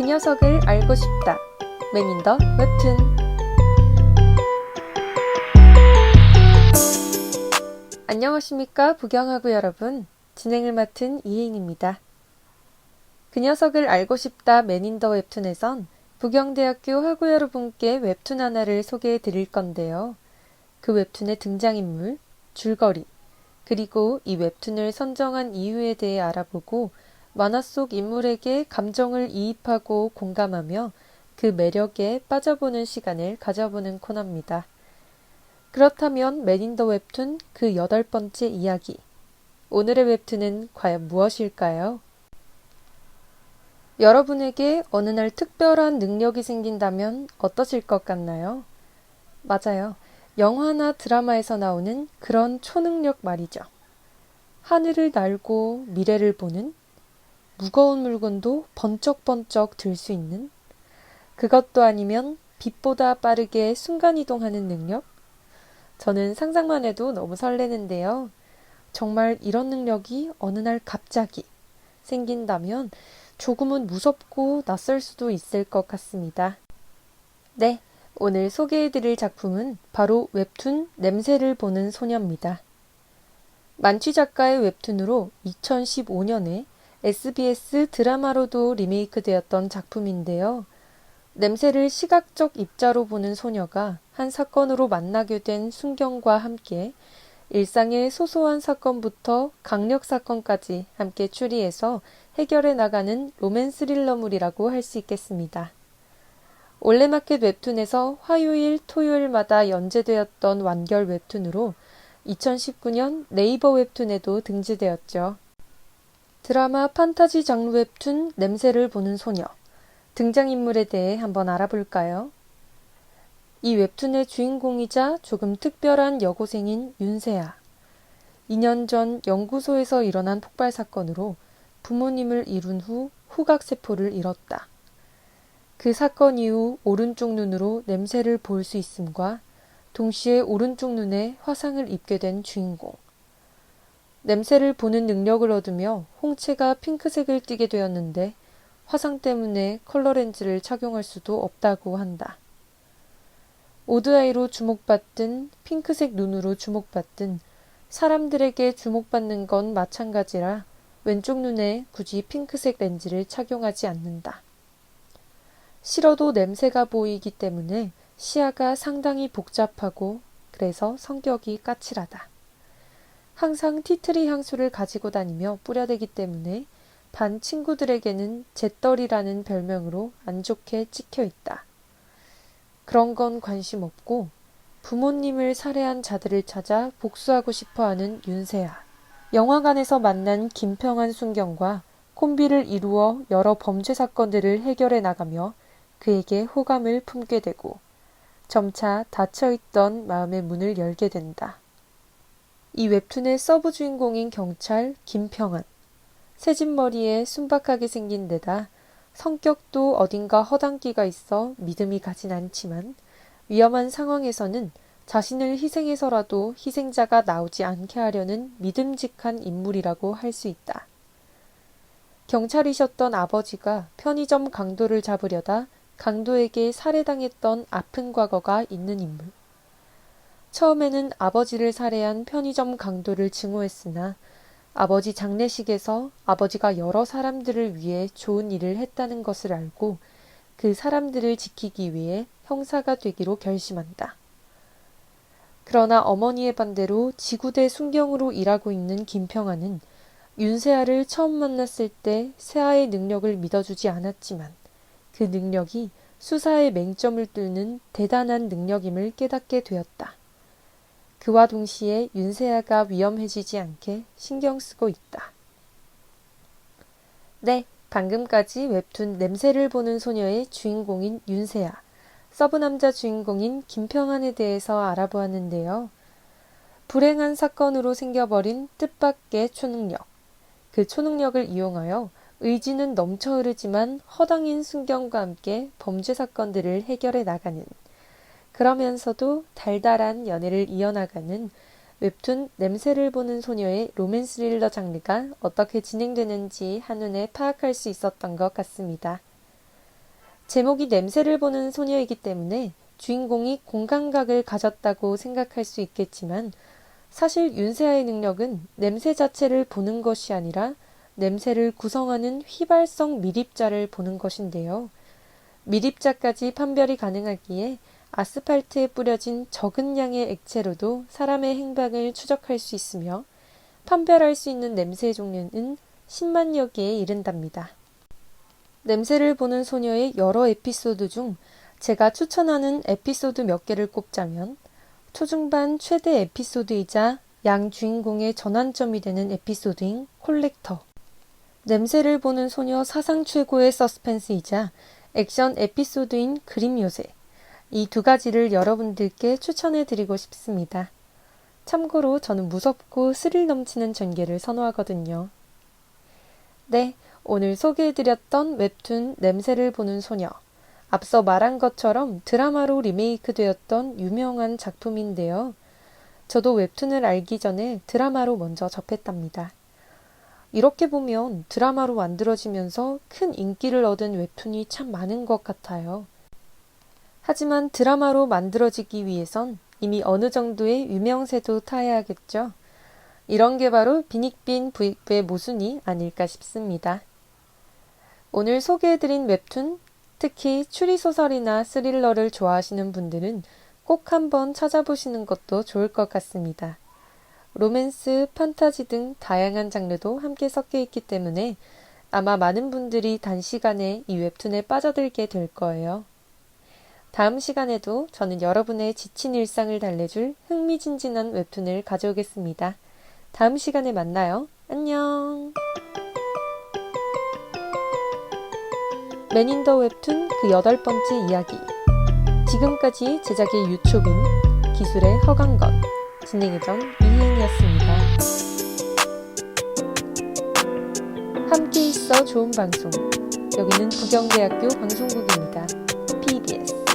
녀석을 알고 싶다. 맨인더 웹툰. 안녕하십니까 부경하구 여러분. 진행을 맡은 이혜인입니다. 그 녀석을 알고 싶다 맨인더 웹툰에선 부경대학교 학우 여러분께 웹툰 하나를 소개해 드릴 건데요. 그 웹툰의 등장인물, 줄거리, 그리고 이 웹툰을 선정한 이유에 대해 알아보고 만화 속 인물에게 감정을 이입하고 공감하며 그 매력에 빠져보는 시간을 가져보는 코너입니다. 그렇다면 맨인더 웹툰 그 8번째 이야기. 오늘의 웹툰은 과연 무엇일까요? 여러분에게 어느 날 특별한 능력이 생긴다면 어떠실 것 같나요? 맞아요. 영화나 드라마에서 나오는 그런 초능력 말이죠. 하늘을 날고 미래를 보는, 무거운 물건도 번쩍번쩍 들 수 있는, 그것도 아니면 빛보다 빠르게 순간이동하는 능력? 저는 상상만 해도 너무 설레는데요. 정말 이런 능력이 어느 날 갑자기 생긴다면 조금은 무섭고 낯설 수도 있을 것 같습니다. 네, 오늘 소개해드릴 작품은 바로 웹툰 냄새를 보는 소녀입니다. 만취 작가의 웹툰으로 2015년에 SBS 드라마로도 리메이크되었던 작품인데요. 냄새를 시각적 입자로 보는 소녀가 한 사건으로 만나게 된 순경과 함께 일상의 소소한 사건부터 강력 사건까지 함께 추리해서 해결해 나가는 로맨 스릴러물이라고 할 수 있겠습니다. 올레마켓 웹툰에서 화요일, 토요일마다 연재되었던 완결 웹툰으로 2019년 네이버 웹툰에도 등재되었죠. 드라마 판타지 장르 웹툰 냄새를 보는 소녀. 등장인물에 대해 한번 알아볼까요? 이 웹툰의 주인공이자 조금 특별한 여고생인 윤세아. 2년 전 연구소에서 일어난 폭발 사건으로 부모님을 잃은 후 후각세포를 잃었다. 그 사건 이후 오른쪽 눈으로 냄새를 볼 수 있음과 동시에 오른쪽 눈에 화상을 입게 된 주인공. 냄새를 보는 능력을 얻으며 홍채가 핑크색을 띠게 되었는데 화상 때문에 컬러 렌즈를 착용할 수도 없다고 한다. 오드아이로 주목받든 핑크색 눈으로 주목받든 사람들에게 주목받는 건 마찬가지라 왼쪽 눈에 굳이 핑크색 렌즈를 착용하지 않는다. 싫어도 냄새가 보이기 때문에 시야가 상당히 복잡하고 그래서 성격이 까칠하다. 항상 티트리 향수를 가지고 다니며 뿌려대기 때문에 반 친구들에게는 잿더리라는 별명으로 안 좋게 찍혀 있다. 그런 건 관심 없고 부모님을 살해한 자들을 찾아 복수하고 싶어하는 윤세아. 영화관에서 만난 김평한 순경과 콤비를 이루어 여러 범죄 사건들을 해결해 나가며 그에게 호감을 품게 되고 점차 닫혀있던 마음의 문을 열게 된다. 이 웹툰의 서브 주인공인 경찰 김평한. 새진 머리에 순박하게 생긴 데다 성격도 어딘가 허당기가 있어 믿음이 가진 않지만 위험한 상황에서는 자신을 희생해서라도 희생자가 나오지 않게 하려는 믿음직한 인물이라고 할 수 있다. 경찰이셨던 아버지가 편의점 강도를 잡으려다 강도에게 살해당했던 아픈 과거가 있는 인물. 처음에는 아버지를 살해한 편의점 강도를 증오했으나 아버지 장례식에서 아버지가 여러 사람들을 위해 좋은 일을 했다는 것을 알고 그 사람들을 지키기 위해 형사가 되기로 결심한다. 그러나 어머니의 반대로 지구대 순경으로 일하고 있는 김평아는 윤세아를 처음 만났을 때 세아의 능력을 믿어주지 않았지만 그 능력이 수사의 맹점을 뚫는 대단한 능력임을 깨닫게 되었다. 그와 동시에 윤세아가 위험해지지 않게 신경 쓰고 있다. 네, 방금까지 웹툰 냄새를 보는 소녀의 주인공인 윤세아, 서브남자 주인공인 김평한에 대해서 알아보았는데요. 불행한 사건으로 생겨버린 뜻밖의 초능력. 그 초능력을 이용하여 의지는 넘쳐 흐르지만 허당인 순경과 함께 범죄 사건들을 해결해 나가는, 그러면서도 달달한 연애를 이어나가는 웹툰 냄새를 보는 소녀의 로맨 스릴러 장르가 어떻게 진행되는지 한눈에 파악할 수 있었던 것 같습니다. 제목이 냄새를 보는 소녀이기 때문에 주인공이 공감각을 가졌다고 생각할 수 있겠지만 사실 윤세아의 능력은 냄새 자체를 보는 것이 아니라 냄새를 구성하는 휘발성 미립자를 보는 것인데요. 미립자까지 판별이 가능하기에 아스팔트에 뿌려진 적은 양의 액체로도 사람의 행방을 추적할 수 있으며 판별할 수 있는 냄새의 종류는 10만여 개에 이른답니다. 냄새를 보는 소녀의 여러 에피소드 중 제가 추천하는 에피소드 몇 개를 꼽자면 초중반 최대 에피소드이자 양 주인공의 전환점이 되는 에피소드인 콜렉터, 냄새를 보는 소녀 사상 최고의 서스펜스이자 액션 에피소드인 그림 요새, 이 두 가지를 여러분들께 추천해드리고 싶습니다. 참고로 저는 무섭고 스릴 넘치는 전개를 선호하거든요. 네, 오늘 소개해드렸던 웹툰 냄새를 보는 소녀. 앞서 말한 것처럼 드라마로 리메이크 되었던 유명한 작품인데요. 저도 웹툰을 알기 전에 드라마로 먼저 접했답니다. 이렇게 보면 드라마로 만들어지면서 큰 인기를 얻은 웹툰이 참 많은 것 같아요. 하지만 드라마로 만들어지기 위해선 이미 어느 정도의 유명세도 타야겠죠. 이런 게 바로 빈익빈 부익부의 모순이 아닐까 싶습니다. 오늘 소개해드린 웹툰, 특히 추리소설이나 스릴러를 좋아하시는 분들은 꼭 한번 찾아보시는 것도 좋을 것 같습니다. 로맨스, 판타지 등 다양한 장르도 함께 섞여 있기 때문에 아마 많은 분들이 단시간에 이 웹툰에 빠져들게 될 거예요. 다음 시간에도 저는 여러분의 지친 일상을 달래줄 흥미진진한 웹툰을 가져오겠습니다. 다음 시간에 만나요. 안녕. 맨인 더 웹툰 그 8번째 이야기. 지금까지 제작의 유초빈, 기술의 허강건, 진행의 전 이희은이었습니다. 함께 있어 좋은 방송. 여기는 부경대학교 방송국입니다. PBS.